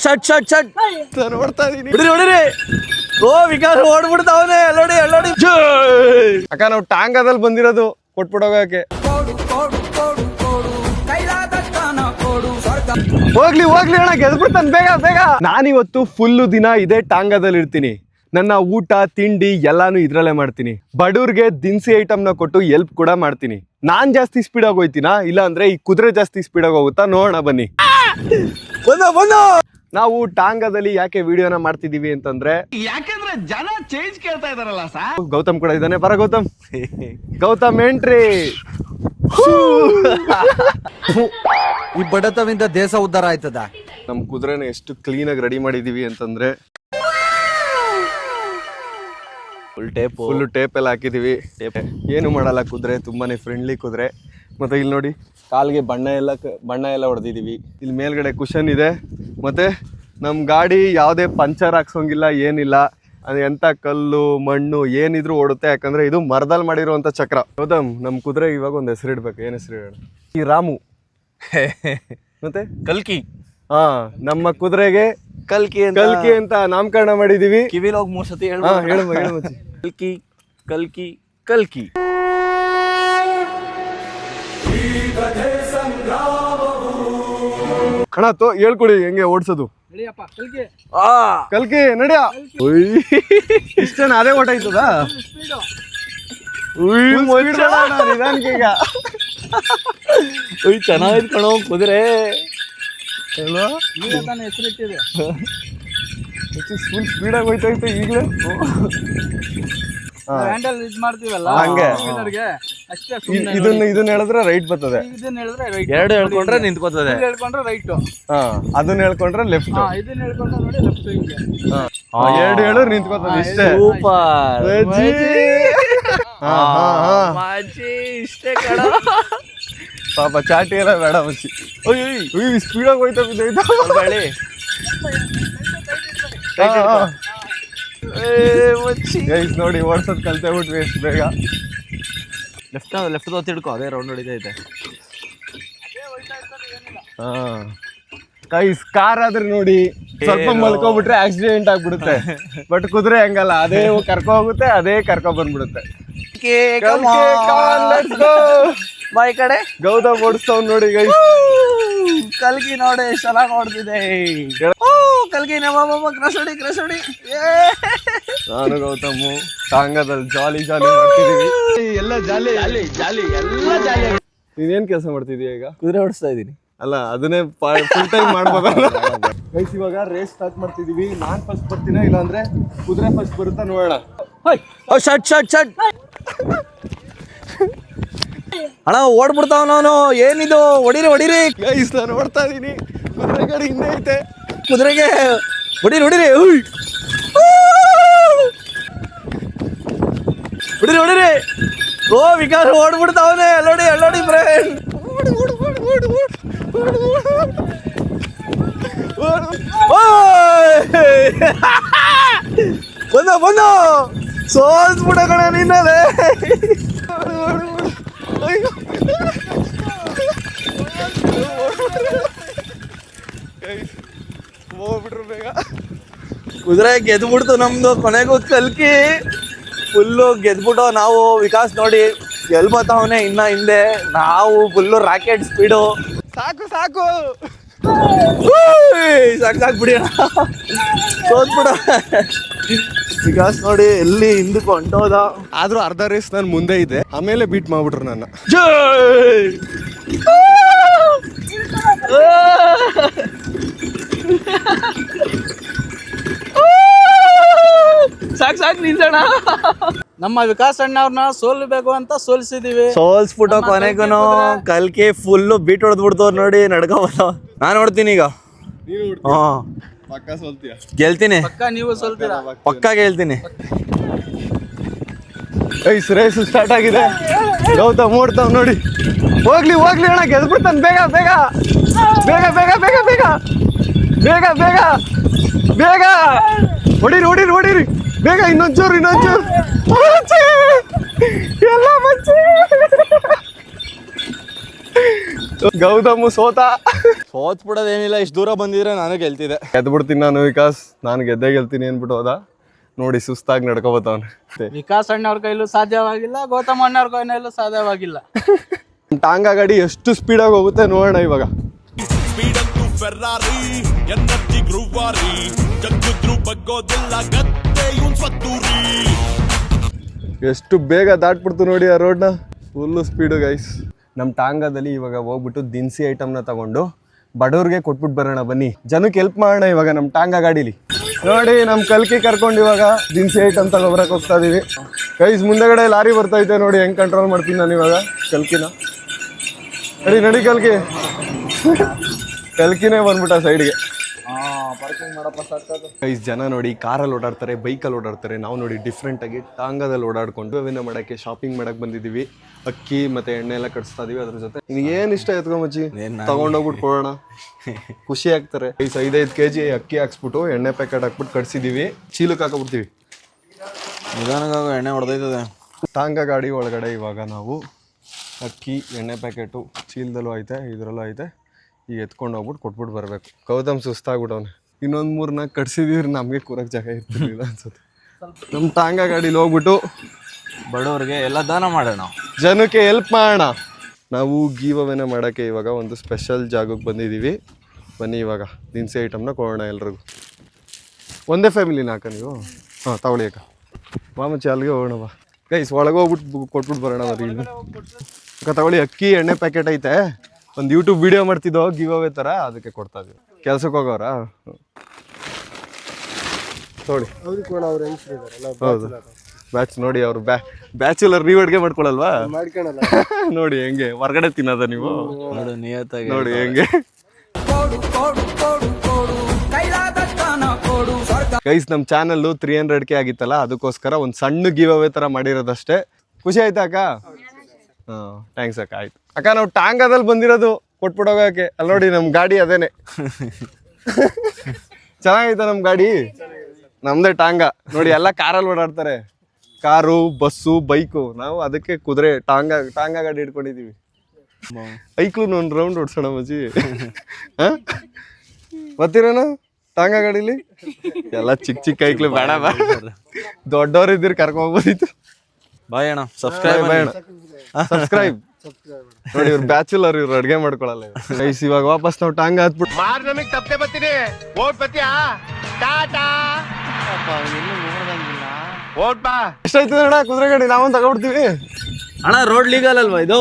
Shut shut shut ನೋಡ್ತಾ ಇದೀನಿ. ಹೊಡಿರಿ ಓ ವಿಕಾಸ್ ಓಡ್ಬಿಡ್ತಾವನೆ. ಎಲ್ಲೋಡಿ ಎಲ್ಲೋಡಿ ಅಕ್ಕ ನಾವು ಟಾಂಗಾದಲ್ಲಿ ಬಂದಿರೋದು ಕೊಟ್ಬಿಡೋಗಕ್ಕೆ. ಹೋಗ್ಲಿ ಹೋಗ್ಲಿ ಅಣ್ಣ ಗೆದ್ಬಿಡ್ತಾನೆ ಬೇಗ ಬೇಗ. ನಾನಿವತ್ತು ಫುಲ್ಲು ದಿನ ಇದೇ ಟಾಂಗಾದಲ್ಲಿ ಇರ್ತೀನಿ. ನನ್ನ ಊಟ ತಿಂಡಿ ಎಲ್ಲಾನು ಇದ್ರಲ್ಲೇ ಮಾಡ್ತೀನಿ. ಬಡವ್ರಿಗೆ ದಿನಸಿ ಐಟಮ್ನ ಕೊಟ್ಟು ಎಲ್ಪ್ ಕೂಡ ಮಾಡ್ತೀನಿ. ನಾನ್ ಜಾಸ್ತಿ ಸ್ಪೀಡ್ ಆಗಿ ಹೋಯ್ತೀನಾ ಇಲ್ಲ ಅಂದ್ರೆ ಈ ಕುದುರೆ ಜಾಸ್ತಿ ಸ್ಪೀಡ್ ಆಗಿ ಹೋಗುತ್ತಾ ನೋಡೋಣ ಬನ್ನಿ. ಬಂದು ನಾವು ಟಾಂಗಾದಲ್ಲಿ ಯಾಕೆ ವಿಡಿಯೋನ ಮಾಡ್ತಿದೀವಿ ಅಂತಂದ್ರೆ ಯಾಕಂದ್ರೆ ಜನ ಚೇಂಜ್ ಕೇಳ್ತಾ ಇದಾರಲ್ಲ ಸರ್. ಗೌತಮ್ ಕೂಡ ಇದ್ದಾನೆ. ಬರ ಗೌತಮ್. ಗೌತಮ್ ಎಂಟ್ರಿ. ಈ ಬಡತವಿಂದ ದೇಶ ಉದ್ಧಾರ ಆಯ್ತದ. ನಮ್ ಕುದುರೆನ ಎಷ್ಟು ಕ್ಲೀನ್ ಆಗಿ ರೆಡಿ ಮಾಡಿದೀವಿ ಅಂತಂದ್ರೆ ಫುಲ್ ಟೇಪ್ ಎಲ್ಲ ಹಾಕಿದೀವಿ. ಏನು ಮಾಡಲ್ಲ, ಕುದುರೆ ತುಂಬಾನೇ ಫ್ರೆಂಡ್ಲಿ ಕುದುರೆ. ಮತ್ತೆ ಇಲ್ಲಿ ನೋಡಿ ಕಾಲ್ಗೆ ಬಣ್ಣ ಎಲ್ಲ ಹೊಡೆದಿದೀವಿ. ಇಲ್ಲಿ ಮೇಲ್ಗಡೆ ಕುಶನ್ ಇದೆ. ಮತ್ತೆ ನಮ್ ಗಾಡಿ ಯಾವುದೇ ಪಂಚರ್ ಹಾಕ್ಸೋಂಗಿಲ್ಲ, ಏನಿಲ್ಲ. ಅದು ಎಂತ ಕಲ್ಲು ಮಣ್ಣು ಏನಿದ್ರು ಓಡುತ್ತೆ, ಯಾಕಂದ್ರೆ ಇದು ಮರದಲ್ಲಿ ಮಾಡಿರುವಂತ ಚಕ್ರ. ಗೌತಮ್ ನಮ್ ಕುದುರೆ ಇವಾಗ ಒಂದು ಹೆಸರು ಇಡ್ಬೇಕು. ಏನ್ ಹೆಸರು ಹೇಳ? ಈ ರಾಮು. ಮತ್ತೆ ಕಲ್ಕಿ. ಹಾ, ನಮ್ಮ ಕುದುರೆಗೆ ಕಲ್ಕಿ ಅಂತ ನಾಮಕರಣ ಮಾಡಿದೀವಿ. ಕಿವಿಲ್ ಹೋಗಿ 3 ಸತಿ ಹೇಳು ಕಲ್ಕಿ ಕಲ್ಕಿ ಕಲ್ಕಿ. ಕಣ ಹೇಳ್ಕೊಡಿ ಹೆಂಗೆ ಓಡಿಸೋದು. ಕಲ್ಕಿ ನಡಿಯ. ಇಷ್ಟೇನ ಅದೇ ಓಟ ಆಯ್ತದ. ನಿಧಾನಕ್ಕೀಗ ಚೆನ್ನಾಗಿದ್ ಕಣೋ ಕುದುರೆ. ಹೆಸರಿಟ್ಟಿದೆ ಫುಲ್ ಸ್ಪೀಡಾಗಿ ಹೋಯ್ತಾಯ್ತು ಈಗಲೇ. ಹಂಗೆ ಇದನ್ನ ಹೇಳಿದ್ರೆ ರೈಟ್ ಬರ್ತದೆ. ಎರಡು ಹೇಳ್ಕೊಂಡ್ರೆ ನಿಂತ್ಕೋತದೆ. ಅದನ್ನ ಹೇಳ್ಕೊಂಡ್ರೆ ಲೆಫ್ಟ್. ಎರಡು ಹೇಳು ನಿಂತ್ಕೋತದೆ. ಇಷ್ಟೇ. ಸೂಪರ್. ಇಷ್ಟೇ ಕಣ. ಪಾಪ ಚಾಟಿ ಎಲ್ಲ ಬೇಡ ಮಚ್ಚಿ. ಸ್ಪೀಡಾಗಿ ಹೋಯ್ತಾ ಬಿದ್ದೈತ. ನೋಡಿ ಓಡ್ಸೋದ್ ಕಲ್ತೇ ಬಿಟ್ವಿ ಎಷ್ಟು ಬೇಗ. ಲೆಫ್ಟ್ ತಿಳ್ಕೊ, ಅದೇ ರೌಂಡ್ ಹೊಡಿತೈತೆ. ಕಾರ್ ಆದ್ರೆ ನೋಡಿ ಸ್ವಲ್ಪ ಮಲ್ಕೊಬಿಟ್ರೆ ಆಕ್ಸಿಡೆಂಟ್ ಆಗ್ಬಿಡುತ್ತೆ. ಬಟ್ ಕುದುರೆ ಹಂಗಲ್ಲ, ಅದೇ ಕರ್ಕೊ ಹೋಗುತ್ತೆ, ಅದೇ ಕರ್ಕೊ ಬಂದ್ಬಿಡುತ್ತೆ. ಬಾಯ್ ಕಡೆ ಗೌತಮ್ ಓಡಿಸ್ತಾವ್ ನೋಡಿ ಗೈಸ್. ಕಲ್ಕಿ ನೋಡಿ ಎಷ್ಟು ಚೆನ್ನಾಗಿ ಓಡ್ತಿದೆ. ಕಲ್ಕಿ ಕ್ರಸಡಿ. ನಾನು ಗೌತಮ್ ಟಾಂಗಾದಲ್ಲಿ ಜಾಲಿ ಮಾಡ್ತಿದೀವಿ. ಎಲ್ಲ ಜಾಲಿ. ನೀನೇನ್ ಕೆಲಸ ಮಾಡ್ತಿದೀಯ ಈಗ? ಕುದುರೆ ಓಡಿಸ್ತಾ ಇದೀನಿ. ಅಲ್ಲ, ಅದನ್ನೇ ಫುಲ್ ಟೈಮ್ ಮಾಡ್ಬೋದಲ್ಲ ಗೈಸ್. ಇವಾಗ ರೇಸ್ ಸ್ಟಾರ್ಟ್ ಮಾಡ್ತಿದೀವಿ. ನಾನ್ ಫಸ್ಟ್ ಬರ್ತೀನ ಇಲ್ಲ ಅಂದ್ರೆ ಕುದುರೆ ಫಸ್ಟ್ ಬರುತ್ತಾ ನೋಡೋಣ. ಶಟ್ ಶಟ್ ಶಟ್ ಅಣ್ಣ ಓಡ್ಬಿಡ್ತಾವ. ನಾನು ಏನಿದು ಹೊಡಿರಿ ಗೈಸ್ ನಾನು ಓಡ್ತಾ ಇದೀನಿ. ಕುದುರೆ ಗಾಡಿ ಹಿಂದೆ ಐತೆ. ಕುದುರೆಗೆ ಹೊಡಿರಿ. ಓ ವಿಕಾಸ್ ಓಡ್ಬಿಡ್ತಾವನೆ. ಎಲ್ಲೋಡಿ ಫ್ರೆಂಡ್. ಬಂದು ಸೋಲ್ಸ್ಬಿಡ ಕಣ ನಿನ್ನದೆ. ಹೋಗ್ಬಿಟ್ರು ಬೇಗ. ಕುದುರೆ ಗೆದ್ಬಿಡ್ತು ನಮ್ದು. ಕೊನೆಗೂ ಕಲ್ಕಿ ಫುಲ್ಲು ಗೆದ್ಬಿಟ್ಟು ನಾವು ವಿಕಾಸ್ ನೋಡಿ ಗೆಲ್ಬತ್ತವನೆ ಇನ್ನ ಹಿಂದೆ. ನಾವು ಫುಲ್ಲು ರಾಕೆಟ್ ಸ್ಪೀಡು. ಸಾಕು ಸಾಕು ಬಿಡಿ ಸೋತ್ಬಿಡ. ವಿಕಾಸ್ ನೋಡಿ ಎಲ್ಲಿ ಹಿಂದಕ್ಕೆ ಹೊಂಟೋದ. ಆದ್ರೂ ಅರ್ಧ ರೇಸ್ ನಾನು ಮುಂದೆ ಇದೆ, ಆಮೇಲೆ ಬೀಟ್ ಮಾಡ್ಬಿಟ್ರು ನನ್ನ. ಸಾಕು ನಿಲ್ಸೋಣ. ನಮ್ಮ ವಿಕಾಸ್ ಅಣ್ಣವ್ರನ್ನ ಸೋಲ್ಬೇಕು ಅಂತ ಸೋಲ್ಸಿದೀವಿ. ಸೋಲ್ಸ್ಬಿಟ್ಟು ಕೊನೆಗೂ ಕಲ್ಕಿ ಫುಲ್ಲು ಬೀಟ್ ಹೊಡೆದ್ಬಿಡ್ತು ನೋಡಿ. ನಡ್ಕೋಬೋದು. ನಾನು ನೋಡ್ತೀನಿ ಈಗ. ಗೆಲ್ತೀನಿ. ನೀವು ಸೋಲ್ತೀರಾ? ಪಕ್ಕ ಗೆಲ್ತೀನಿ. ರೇಸ್ ಸ್ಟಾರ್ಟ್ ಆಗಿದೆ. ಗೌತಮ್ ಓಡ್ತಾವ್ ನೋಡಿ. ಹೋಗ್ಲಿ ಅಣ್ಣ ಗೆದ್ಬಿಡ್ತಾನೆ. ಬೇಗ ಹೊಡಿರಿ. ಬೇಗ ಇನ್ನೊಂಚೂರು ಎಲ್ಲ ಮಚ್ಚಿ. ಗೌತಮ್ ಸೋತ. ಸೋತ್ ಬಿಡೋದೇನಿಲ್ಲ, ಇಷ್ಟು ದೂರ ಬಂದಿದ್ರೆ ನಾನು ಗೆಲ್ತಿದ್ದೆ. ಗೆದ್ಬಿಡ್ತೀನಿ ನಾನು ವಿಕಾಸ್, ನಾನು ಗೆದ್ದೇ ಗೆಲ್ತೀನಿ ಅಂದ್ಬಿಟ್ಟು ಹೋದ. ನೋಡಿ ಸುಸ್ತಾಗಿ ನಡ್ಕೋಬತ್ತವನು. ವಿಕಾಸ್ ಅಣ್ಣವ್ರ ಕೈಲೂ ಸಾಧ್ಯವಾಗಿಲ್ಲ, ಗೌತಮ್ ಅಣ್ಣವ್ರ ಕೈನಲ್ಲೂ ಸಾಧ್ಯವಾಗಿಲ್ಲ. ಟಾಂಗಾ ಗಾಡಿ ಎಷ್ಟು ಸ್ಪೀಡಾಗಿ ಹೋಗುತ್ತೆ ನೋಡೋಣ ಇವಾಗ. ಸ್ಪೀಡಂತೂ ಫೆರಾರಿ ಎನರ್ಜಿ ಗ್ರೂವಾರಿ ಜಗ್ಗಿದ್ರು ಬಗ್ಗೋದಿಲ್ಲ ಗತ್ತೆ ಇವನ್ ಸ್ವತ್ತೂರಿ. ಎಷ್ಟು ಬೇಗ ದಾಟ್ಬಿಡ್ತು ನೋಡಿ ಆ ರೋಡ್ನ, ಫುಲ್ಲು ಸ್ಪೀಡು ಗೈಸ್. ನಮ್ಮ ಟಾಂಗಾದಲ್ಲಿ ಇವಾಗ ಹೋಗ್ಬಿಟ್ಟು ದಿನಸಿ ಐಟಮ್ನ ತಗೊಂಡು ಬಡವ್ರಿಗೆ ಕೊಟ್ಬಿಟ್ಟು ಬರೋಣ ಬನ್ನಿ, ಜನಕ್ಕೆ ಹೆಲ್ಪ್ ಮಾಡೋಣ ಇವಾಗ ನಮ್ಮ ಟಾಂಗಾ ಗಾಡೀಲಿ. ನೋಡಿ ನಮ್ಮ ಕಲ್ಕಿ ಕರ್ಕೊಂಡು ಇವಾಗ ದಿನಸಿ ಐಟಮ್ ತಗೊಬರಕ್ಕೆ ಹೋಗ್ತಾ ಇದೀವಿ ಗೈಸ್. ಮುಂದೆಗಡೆ ಲಾರಿ ಬರ್ತೈತೆ ನೋಡಿ, ಹೆಂಗೆ ಕಂಟ್ರೋಲ್ ಮಾಡ್ತೀನಿ ನಾನು ಇವಾಗ ಕಲ್ಕಿನ. ನಡಿ ನಡಿ ಕಲ್ಕಿ. ಕಲ್ಕಿನೇ ಬಂದ್ಬಿಟ್ಟ ಸೈಡ್ಗೆ. ಗೈಸ್ ಜನ ನೋಡಿ ಕಾರಲ್ಲಿ ಓಡಾಡ್ತಾರೆ, ಬೈಕಲ್ಲಿ ಓಡಾಡ್ತಾರೆ. ನಾವು ನೋಡಿ ಡಿಫ್ರೆಂಟ್ ಆಗಿ ಟಾಂಗಾದಲ್ಲಿ ಓಡಾಡ್ಕೊಂಡು ವ್ಯವನ್ನ ಮಾಡೋಕ್ಕೆ ಶಾಪಿಂಗ್ ಮಾಡಕ್ಕೆ ಬಂದಿದ್ದೀವಿ. ಅಕ್ಕಿ ಮತ್ತೆ ಎಣ್ಣೆ ಎಲ್ಲ ಕಟ್ಸ್ತಾ ಇದೀವಿ. ಅದ್ರ ಜೊತೆ ನಿನಗೆ ಏನು ಇಷ್ಟ ಎತ್ಕೊಂಬಚ್ಚಿ ತಗೊಂಡೋಗ್ಬಿಟ್ಟು ಕೊಡೋಣ, ಖುಷಿ ಆಗ್ತಾರೆ. 5-5 kg ಅಕ್ಕಿ ಹಾಕ್ಸ್ಬಿಟ್ಟು ಎಣ್ಣೆ ಪ್ಯಾಕೆಟ್ ಹಾಕ್ಬಿಟ್ಟು ಕಟ್ಸಿದೀವಿ, ಚೀಲಕ್ಕೆ ಹಾಕೊಬಿಡ್ತೀವಿ. ನಿಧಾನವಾಗ ಎಣ್ಣೆ ಹೊಡೆದೈತದೆ. ಟಾಂಗಾ ಗಾಡಿ ಒಳಗಡೆ ಇವಾಗ ನಾವು ಅಕ್ಕಿ ಎಣ್ಣೆ ಪ್ಯಾಕೆಟು ಚೀಲದಲ್ಲೂ ಐತೆ, ಇದರಲ್ಲೂ ಐತೆ. ಈಗ ಎತ್ಕೊಂಡು ಹೋಗ್ಬಿಟ್ಟು ಕೊಟ್ಬಿಟ್ಟು ಬರಬೇಕು. ಗೌತಮ್ ಸುಸ್ತಾಗ್ಬಿಟ್ಟವನೆ. ಇನ್ನೊಂದು 3-4 ಕಟ್ಸಿದೀವಿ, ನಮಗೆ ಕೂರಕ್ಕೆ ಜಾಗ ಇರ್ತಿರ್ಲಿಲ್ಲ ಅನ್ಸುತ್ತೆ. ನಮ್ಮ ಟಾಂಗಾ ಗಾಡೀಲಿ ಹೋಗ್ಬಿಟ್ಟು ಬಡವ್ರಿಗೆ ಎಲ್ಲ ದಾನ ಮಾಡೋಣ, ಜನಕ್ಕೆ ಹೆಲ್ಪ್ ಮಾಡೋಣ. ನಾವು ಗೀವ್ ಅವೇನ ಮಾಡೋಕ್ಕೆ ಇವಾಗ ಒಂದು ಸ್ಪೆಷಲ್ ಜಾಗಕ್ಕೆ ಬಂದಿದ್ದೀವಿ. ಬನ್ನಿ ಇವಾಗ ದಿನಸಿ ಐಟಮ್ನ ಕೊಡೋಣ ಎಲ್ರಿಗೂ. ಒಂದೇ ಫ್ಯಾಮಿಲಿನ ಅಕ್ಕ ನೀವು? ಹಾಂ ತಗೊಳ್ಳಿ ಅಕ್ಕ, ಮಾಮಚ್ಚಿ ಅಲ್ಲಿಗೆ ಹೋಗೋಣ ಬಾ. ಗೈಸ್ ಒಳಗೆ ಹೋಗ್ಬಿಟ್ಟು ಕೊಟ್ಬಿಟ್ಟು ಬರೋಣ ಅವ್ರಿಗೆ. ಇಲ್ಲಿ ಅಕ್ಕ ತಗೊಳ್ಳಿ, ಅಕ್ಕಿ ಎಣ್ಣೆ ಪ್ಯಾಕೆಟ್ ಐತೆ. ಒಂದು ಯೂಟ್ಯೂಬ್ ವಿಡಿಯೋ ಮಾಡ್ತಿದ್ದೋ ಗಿವ್ ಅವೇ ಥರ, ಅದಕ್ಕೆ ಕೊಡ್ತಾ ಇದೀವಿ. ಕೆಲ್ಸಕ್ಕೆ ಹೋಗೋರ ನೋಡಿ. ಹೌದು ಬ್ಯಾಚ್ ನೋಡಿ, ಅವರು ಬ್ಯಾಚುಲರ್ ನೀವು ಅಡುಗೆ ಮಾಡ್ಕೊಳಲ್ವಾ? ನೋಡಿ ಹೆಂಗೆ ಹೊರಗಡೆ ತಿನ್ನೋದ ನೀವು ನೋಡಿ ಹೆಂಗೆ. ಗೈಸ್ ನಮ್ಮ ಚಾನಲ್ಲು 300K ಆಗಿತ್ತಲ್ಲ, ಅದಕ್ಕೋಸ್ಕರ ಒಂದು ಸಣ್ಣ ಗಿವ್ ಅವೇ ಥರ ಮಾಡಿರೋದಷ್ಟೇ. ಖುಷಿ ಆಯ್ತಾ ಅಕ್ಕ? ಹಾಂ ಥ್ಯಾಂಕ್ಸ್ ಅಕ್ಕ. ಆಯ್ತು ಅಕ್ಕ, ನಾವು ಟಾಂಗಾದಲ್ಲಿ ಬಂದಿರೋದು ಕೊಟ್ಬಿಡೋಗಕ್ಕೆ. ಅಲ್ಲಿ ನೋಡಿ ನಮ್ಮ ಗಾಡಿ ಅದೇನೆ. ಚೆನ್ನಾಗೈತ ನಮ್ಮ ಗಾಡಿ, ನಮ್ದೇ ಟಾಂಗಾ. ನೋಡಿ ಎಲ್ಲ ಕಾರಲ್ಲಿ ಓಡಾಡ್ತಾರೆ, ಕಾರು ಬಸ್ಸು ಬೈಕು. ನಾವು ಅದಕ್ಕೆ ಕುದುರೆ ಟಾಂಗಾ ಗಾಡಿ ಇಟ್ಕೊಂಡಿದ್ದೀವಿ. ಐಕ್ಲು ಒಂದು ರೌಂಡ್ ಓಡಿಸೋಣ ಮಜಿ. ಹಾಂ ಬರ್ತೀರೇನ ಟಾಂಗಾ ಗಾಡೀಲಿ? ಎಲ್ಲ ಚಿಕ್ಕ ಐಕ್ಲು ಬೇಡ ಬಾ, ದೊಡ್ಡವ್ರು ಇದ್ದೀರಿ ಕರ್ಕೊಂಡ್ಬೋದಿತ್ತು. ಬಾಯ್ ಅಣ್ಣ, ಸಬ್ಸ್ಕ್ರೈಬ್ ಸಬ್ಸ್ಕ್ರೈಬ್. ನೋಡಿ ಇವ್ರು ಬ್ಯಾಚುಲರ್, ಇವ್ರು ಅಡ್ಗೆ ಮಾಡ್ಕೊಳಲ್ಲ. ಗೈಸ್ ಇವಾಗ ವಾಪಸ್ ನಾವು ಟಾಂಗಾ ಹತ್ಬಿಟ್ಟು ಎಷ್ಟಾಯ್ತದ ಅಣ್ಣ ಕುದುರೆ ಗಾಡಿ? ನಾವೊಂದು ತಗೊಬಿಡ್ತೀವಿ ಅಣ್ಣ. ರೋಡ್ ಲೀಗಲ್ ಅಲ್ವಾ ಇದು?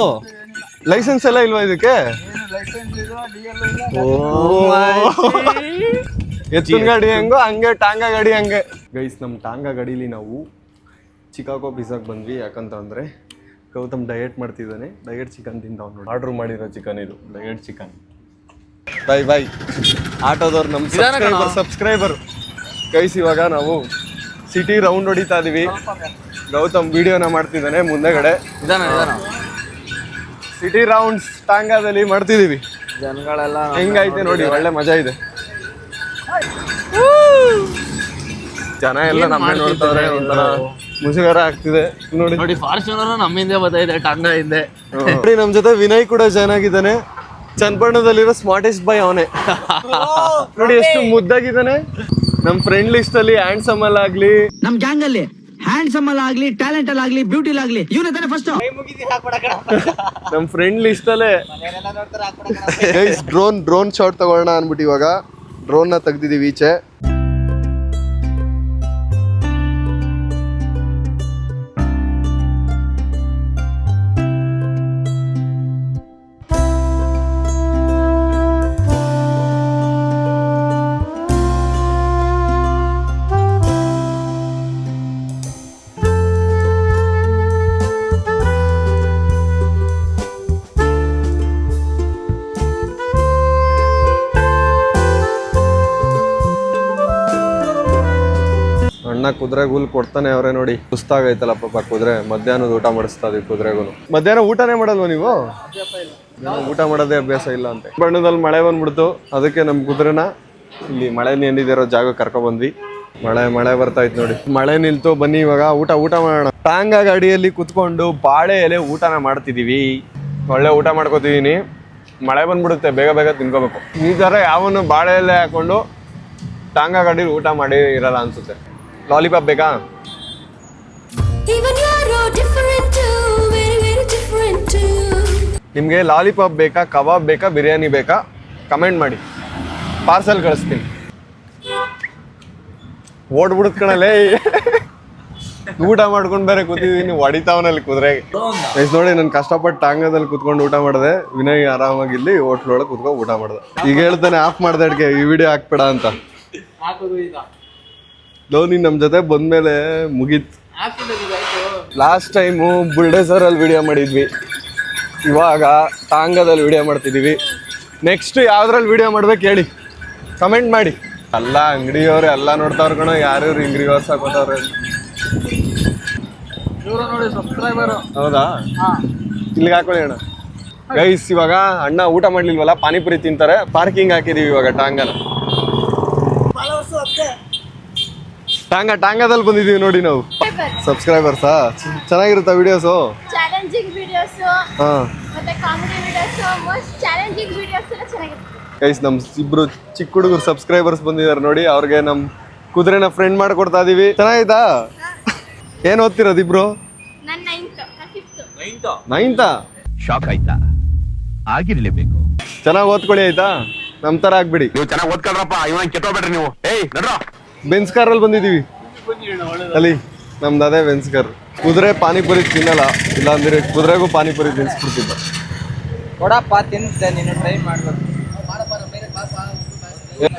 ಲೈಸೆನ್ಸ್ ಎಲ್ಲ ಇಲ್ವಾ ಇದಕ್ಕೆ? ಎತ್ತಿನ ಗಾಡಿ ಹೆಂಗೋ ಹಂಗೆ ಟಾಂಗಾ ಗಾಡಿ ಹಂಗೆ. ಗೈಸ್ ನಮ್ಮ ಟಾಂಗಾ ಗಾಡೀಲಿ ನಾವು ಚಿಕಾಗೋ ಪಿಜ್ಜಾಗೆ ಬಂದ್ವಿ. ಯಾಕಂತಂದರೆ ಗೌತಮ್ ಡಯಟ್ ಮಾಡ್ತಿದ್ದಾನೆ, ಡಯಟ್ ಚಿಕನ್ ತಿಂದವ್ ನೋಡಿ. ಆರ್ಡ್ರ್ ಮಾಡಿರೋ ಚಿಕನ್ ಇದು, ಡಯಟ್ ಚಿಕನ್. ಬಾಯ್ ಆಟೋದವ್ರು ನಮ್ಮ ಸಬ್ಸ್ಕ್ರೈಬರ್. ಗೈಸ್ ಇವಾಗ ನಾವು ಸಿಟಿ ರೌಂಡ್ ಹೊಡಿತಾ ಇದೀವಿ. ಗೌತಮ್ ವಿಡಿಯೋನ ಮಾಡ್ತಿದ್ದಾನೆ ಮುಂದೆಗಡೆ. ಸಿಟಿ ರೌಂಡ್ಸ್ ಟಾಂಗಾದಲ್ಲಿ ಮಾಡ್ತಿದೀವಿ. ಜನಗಳೆಲ್ಲ ಹೆಂಗೈತೆ ನೋಡಿ, ಒಳ್ಳೆ ಮಜಾ ಇದೆ. ಜನ ಎಲ್ಲ ನಮ್ಮೇ ನೋಡ್ತಾರೆ, ಒಂಥರ ಮುಜುಗರ ಆಗ್ತಿದೆ ನೋಡಿ. ನೋಡಿ ಫಾರ್ಚುನರ್ ನಮ್ಮಿಂದ ಬರ್ತಾಯಿದೆ, ಟಾಂಗಾ ಹಿಂದೆ. ನೋಡಿ ನಮ್ಮ ಜೊತೆ ವಿನಯ್ ಕೂಡ ಜಾಯ್ನ್ ಆಗಿದ್ದಾನೆ. ಚನ್ನಪಟ್ಟಣದಲ್ಲಿರೋ ಸ್ಮಾರ್ಟೆಸ್ಟ್ ಬಾಯ್ ಅವನೇ. ನೋಡಿ ಎಷ್ಟು ಮುದ್ದಾಗಿದ್ದಾನೆ. ನಮ್ಮ ಫ್ರೆಂಡ್ ಲಿಸ್ಟ್ ಅಲ್ಲಿ ಹ್ಯಾಂಡ್ಸಮ್ ಅಲ್ಲಿ ಆಗ್ಲಿ, ನಮ್ ಗ್ಯಾಂಗ್ ಅಲ್ಲಿ ಹ್ಯಾಂಡ್ಸಮ್ ಅಲ್ಲಿ ಆಗ್ಲಿ, ಟ್ಯಾಲೆಂಟ್ ಅಲ್ಲಿ ಆಗ್ಲಿ, ಬ್ಯೂಟಿ ಆಗ್ಲಿ, ಇವನೇ ತಾನೆ ಫಸ್ಟ್. ನಮ್ಮ ಫ್ರೆಂಡ್ ಲಿಸ್ಟ್ ಅಲ್ಲೇ ಡ್ರೋನ್ ಶಾಟ್ ತಗೊಳ್ಳೋಣ ಅನ್ಬಿಟ್ಟು ಇವಾಗ ಡ್ರೋನ್ ನ ತೆಗ್ದಿದೀವಿ ಈಚೆ. ಅಣ್ಣ ಕುದುರೆಗೆ ಹುಲ್ ಕೊಡ್ತಾನೆ ಅವ್ರೆ ನೋಡಿ. ಸುಸ್ತಾಗೈತಲ್ಲ ಪಾಪ ಕುದುರೆ. ಮಧ್ಯಾಹ್ನದ ಊಟ ಮಾಡಿಸ್ತಾ ಇದೀವಿ ಕುದುರೆಗೂ. ಮಧ್ಯಾಹ್ನ ಊಟನೇ ಮಾಡಲ್ವ ನೀವು? ಊಟ ಮಾಡೋದೇ ಅಭ್ಯಾಸ ಇಲ್ಲ ಅಂತ. ಬಣ್ಣದಲ್ಲಿ ಮಳೆ ಬಂದ್ಬಿಡ್ತು, ಅದಕ್ಕೆ ನಮ್ಮ ಕುದುರೆನ ಇಲ್ಲಿ ಮಳೆ ನಿಂದಿರೋ ಜಾಗ ಕರ್ಕೊ ಬಂದ್ವಿ. ಮಳೆ ಬರ್ತಾ ಇತ್ತು ನೋಡಿ. ಮಳೆ ನಿಲ್ತು, ಬನ್ನಿ ಇವಾಗ ಊಟ ಮಾಡೋಣ. ಟಾಂಗಾ ಗಾಡಿಯಲ್ಲಿ ಕುತ್ಕೊಂಡು ಬಾಳೆ ಎಲೆ ಊಟನ ಮಾಡ್ತಿದೀವಿ. ಒಳ್ಳೆ ಊಟ ಮಾಡ್ಕೋತಿದೀನಿ. ಮಳೆ ಬಂದ್ಬಿಡುತ್ತೆ, ಬೇಗ ಬೇಗ ತಿನ್ಕೋಬೇಕು. ಈ ಥರ ಯಾವನು ಬಾಳೆ ಎಲೆ ಹಾಕೊಂಡು ಟಾಂಗಾ ಗಾಡಿಲಿ ಊಟ ಮಾಡಿ ಇರಲ್ಲ ಅನ್ಸುತ್ತೆ. ಲಾಲಿಪಾಪ್ ಬೇಕಾ? ನಿಮಗೆ ಲಾಲಿಪಾಪ್ ಬೇಕಾ, ಕಬಾಬ್ ಬೇಕಾ, ಬಿರಿಯಾನಿ ಬೇಕಾ? ಕಮೆಂಟ್ ಮಾಡಿ, ಪಾರ್ಸಲ್ ಕಳಿಸ್ತೀನಿ. ಓಡ್ಬಿಡುತ್ತ ಕಣಲ್ಲೇ. ಊಟ ಮಾಡ್ಕೊಂಡು ಬೇರೆ ಕೂತಿದ್ದೀನಿ, ಹೊಡಿತಾವನಲ್ಲಿ ಕುದುರೆಗೆ. ನೋಡಿ, ನಾನು ಕಷ್ಟಪಟ್ಟು ಟಾಂಗಾದಲ್ಲಿ ಕುತ್ಕೊಂಡು ಊಟ ಮಾಡಿದೆ. ವಿನಯ್ ಆರಾಮಾಗಿ ಇಲ್ಲಿ ಹೋಟ್ಲೊಳಗೆ ಕುತ್ಕೊಂಡು ಊಟ ಮಾಡ್ದೆ. ಈಗ ಹೇಳ್ತಾನೆ ಆಫ್ ಮಾಡ್ದೆ ಅಡ್ಗೆ, ಈ ವಿಡಿಯೋ ಹಾಕ್ಬೇಡ ಅಂತ. ನೀನ್ ನಮ್ಮ ಜೊತೆ ಬಂದ್ಮೇಲೆ ಮುಗೀತು. ಲಾಸ್ಟ್ ಟೈಮು ಬುಲ್ಡೇಸರಲ್ಲಿ ವಿಡಿಯೋ ಮಾಡಿದ್ವಿ, ಇವಾಗ ಟಾಂಗಾದಲ್ಲಿ ವಿಡಿಯೋ ಮಾಡ್ತಿದ್ದೀವಿ. ನೆಕ್ಸ್ಟ್ ಯಾವ್ದ್ರಲ್ಲಿ ವಿಡಿಯೋ ಮಾಡ್ಬೇಕು ಹೇಳಿ, ಕಮೆಂಟ್ ಮಾಡಿ. ಎಲ್ಲ ಅಂಗಡಿಯವ್ರೆ ಎಲ್ಲ ನೋಡ್ತಾವ್ರ ಕಣೋ, ಯಾರ್ಯಾರು ಹಿಂಗ್ ರಿವರ್ಸ್ ಹಾಕೋತಾವ್ರೆ. ನೋಡಿ ಸಬ್ಸ್ಕ್ರೈಬರ್. ಹೌದಾ? ಇಲ್ಲಿಗೆ ಹಾಕೊಳ್ಳಿ ಅಣ್ಣ. ಗೈಸ್, ಇವಾಗ ಅಣ್ಣ ಊಟ ಮಾಡ್ಲಿಲ್ವಲ್ಲ, ಪಾನಿಪುರಿ ತಿಂತಾರೆ. ಪಾರ್ಕಿಂಗ್ ಹಾಕಿದೀವಿ ಇವಾಗ ಟಾಂಗಾನ. ಟಾಂಗಾದಲ್ಲಿ ಬಂದಿದೀವಿ ನೋಡಿ ನಾವು. ಸಬ್ಸ್ಕ್ರೈಬರ್ಸಾ? ಚೆನ್ನಾಗಿರುತ್ತಾ ವಿಡಿಯೋಸು? ಚಾಲೆಂಜಿಂಗ್ ವಿಡಿಯೋಸ್ ಹಾ, ಮತ್ತೆ comedy videos, most challenging videos ಎಲ್ಲ ಚೆನ್ನಾಗಿರುತ್ತೆ. ಗೈಸ್, ನಮ್ ಇಬ್ರು ಚಿಕ್ಕ ಹುಡುಗರು ಸಬ್ಸ್ಕ್ರೈಬರ್ಸ್ ಬಂದಿದ್ದಾರೆ ನೋಡಿ. ಅವ್ರಿಗೆ ನಮ್ ಕುದುರೆನ ಫ್ರೆಂಡ್ ಮಾಡ್ಕೊಡ್ತಾ ಇದೀವಿ. ಚೆನ್ನಾಗಿತ್ತಾ? ಏನ್ ಓದ್ತಿರೋದು ಇಬ್ರು? ನನ್ನ 9th. ನೈನ್ತಾ? ಶಾಕ್ ಆಯ್ತಾ? ಆಗಿರ್ಲೇಬೇಕು. ಚೆನ್ನಾಗಿ ಓದ್ಕೊಳ್ಳಿ ಆಯ್ತಾ? ನಮ್ ತರ ಆಗ್ಬಿಡಿ. ನೀವು ಚೆನ್ನಾಗಿ ಓದ್ಕೊಳ್ರಪ್ಪ, ಇವಾಗ ಕೆಟ್ಟೋಗ್ಬೇಡ್ರಿ ನೀವು. ಏಯ್ ನಡ್ರ. ಬೆನ್ಸ್ ಕಾರಲ್ಲಿ ಬಂದಿದೀವಿ ಅಲ್ಲಿ. ನಮ್ದು ಅದೇ ಬೆನ್ಸ್ ಕಾರ್. ಕುದುರೆ ಪಾನಿಪುರಿ ತಿನ್ನಲ್ಲ, ಇಲ್ಲ ಅಂದ್ರೆ ಕುದುರೆಗೂ ಪಾನಿಪುರಿ ತಿನ್ಸ್ಬಿಡ್ತಿದ್ದ. ಕೊಡಪ್ಪ, ತಿನ್ನಿಸ್ದೆ, ನೀನು ಟ್ರೈ ಮಾಡ್ಬೇಕು.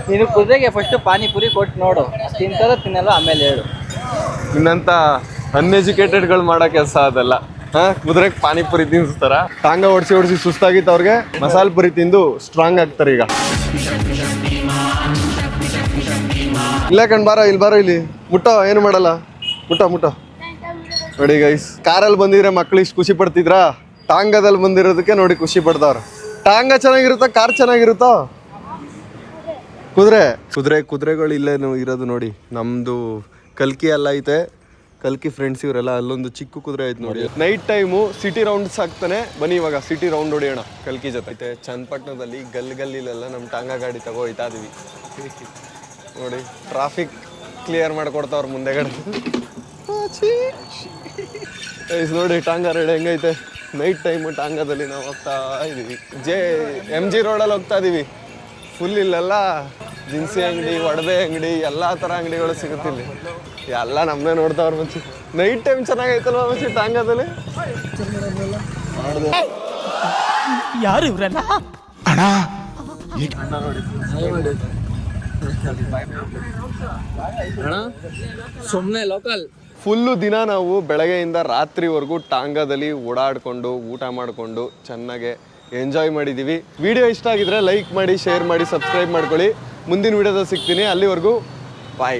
ನೀನು ಕುದುರೆಗೆ ಫಸ್ಟ್ ಪಾನಿಪುರಿ ಕೊಟ್ಟು ನೋಡು, ತಿಂತಾರೋ ತಿನ್ನಲ್ಲ ಆಮೇಲೆ ಹೇಳು. ಇನ್ನಂತ ಅನ್ಎಜುಕೇಟೆಡ್ಗಳು ಮಾಡೋ ಕೆಲಸ ಅದೆಲ್ಲ. ಕುದುರೆಗೆ ಪಾನಿಪುರಿ ತಿನ್ನಿಸ್ತಾರ? ಟಾಂಗ ಹೊಡ್ಸಿ ಸುಸ್ತಾಗಿತ್ತು ಅವ್ರಿಗೆ. ಮಸಾಲೆ ಪುರಿ ತಿಂದು ಸ್ಟ್ರಾಂಗ್ ಆಗ್ತಾರೆ ಈಗ. ಇಲ್ಲ ಕಣ್, ಬಾರೋ ಇಲ್ಲಿ, ಬಾರೋ ಇಲ್ಲಿ. ಮುಟ್ಟೋ, ಏನು ಮಾಡಲ್ಲ. ಮುಟ್ಟೋ ನೋಡಿ ಗೈಸ್, ಕಾರಲ್ಲಿ ಬಂದಿದ್ರೆ ಮಕ್ಳು ಇಷ್ಟು ಖುಷಿ ಪಡ್ತಿದ್ರಾ? ಟಾಂಗಾದಲ್ಲಿ ಬಂದಿರೋದಕ್ಕೆ ನೋಡಿ ಖುಷಿ ಪಡ್ತಾವ್ರ. ಟಾಂಗ ಚೆನ್ನಾಗಿರುತ್ತಾ, ಕಾರ್ ಚೆನ್ನಾಗಿರುತ್ತೋ? ಕುದುರೆಗಳು ಇಲ್ಲೇ ಇರೋದು ನೋಡಿ. ನಮ್ದು ಕಲ್ಕಿ ಎಲ್ಲ ಐತೆ, ಕಲ್ಕಿ ಫ್ರೆಂಡ್ಸ್ ಇವರೆಲ್ಲ. ಅಲ್ಲೊಂದು ಚಿಕ್ಕ ಕುದುರೆ ಐತೆ ನೋಡಿ. ನೈಟ್ ಟೈಮು ಸಿಟಿ ರೌಂಡ್ಸ್ ಆಗ್ತಾನೆ. ಬನ್ನಿ ಇವಾಗ ಸಿಟಿ ರೌಂಡ್ ಹೊಡಿಯೋಣ ಕಲ್ಕಿ ಜೊತೆ. ಐತೆ ಚನ್ನಪಟ್ಟಣದಲ್ಲಿ ಗಲ್ಲಿಲೆಲ್ಲ ನಮ್ಮ ಟಾಂಗಾ ಗಾಡಿ ತಗೋ ಹೋಯ್ತಾ ಇದೀವಿ ನೋಡಿ. ಟ್ರಾಫಿಕ್ ಕ್ಲಿಯರ್ ಮಾಡ್ಕೊಡ್ತಾವ್ರ ಮುಂದೆಗಡೆ. ನೋಡಿ ಟಾಂಗಾ ರೇಡ್ ಹೆಂಗೈತೆ. ನೈಟ್ ಟೈಮು ಟಾಂಗಾದಲ್ಲಿ ನಾವು ಹೋಗ್ತಾ ಇದೀವಿ. MG ರೋಡಲ್ಲಿ ಹೋಗ್ತಾ ಇದೀವಿ. ಫುಲ್ ಇಲ್ಲೆಲ್ಲ ದಿನಸಿ ಅಂಗಡಿ, ಒಡವೆ ಅಂಗಡಿ, ಎಲ್ಲ ಥರ ಅಂಗಡಿಗಳು ಸಿಗುತ್ತಿಲ್ಲ. ಎಲ್ಲ ನಮ್ಮನ್ನೇ ನೋಡ್ತಾವ್ರ ಮಚ್ಚಿ. Night time ಚೆನ್ನಾಗೈತಲ್ವ ಮಚ್ಚಿ ಟಾಂಗಾದಲ್ಲಿ? ಯಾರು ಇವ್ರಲ್ಲ ಅಣ್ಣ? ಸುಮ್ಮನೆ ಲೋಕಲ್. ಫುಲ್ಲು ದಿನ ನಾವು ಬೆಳಗ್ಗೆಯಿಂದ ರಾತ್ರಿವರೆಗೂ ಟಾಂಗಾದಲ್ಲಿ ಓಡಾಡಿಕೊಂಡು ಊಟ ಮಾಡಿಕೊಂಡು ಚೆನ್ನಾಗೆ ಎಂಜಾಯ್ ಮಾಡಿದ್ದೀವಿ. ವಿಡಿಯೋ ಇಷ್ಟ ಆಗಿದ್ರೆ ಲೈಕ್ ಮಾಡಿ, ಶೇರ್ ಮಾಡಿ, ಸಬ್ಸ್ಕ್ರೈಬ್ ಮಾಡ್ಕೊಳ್ಳಿ. ಮುಂದಿನ ವಿಡಿಯೋದಲ್ಲಿ ಸಿಗ್ತೀನಿ. ಅಲ್ಲಿವರೆಗೂ ಬಾಯ್.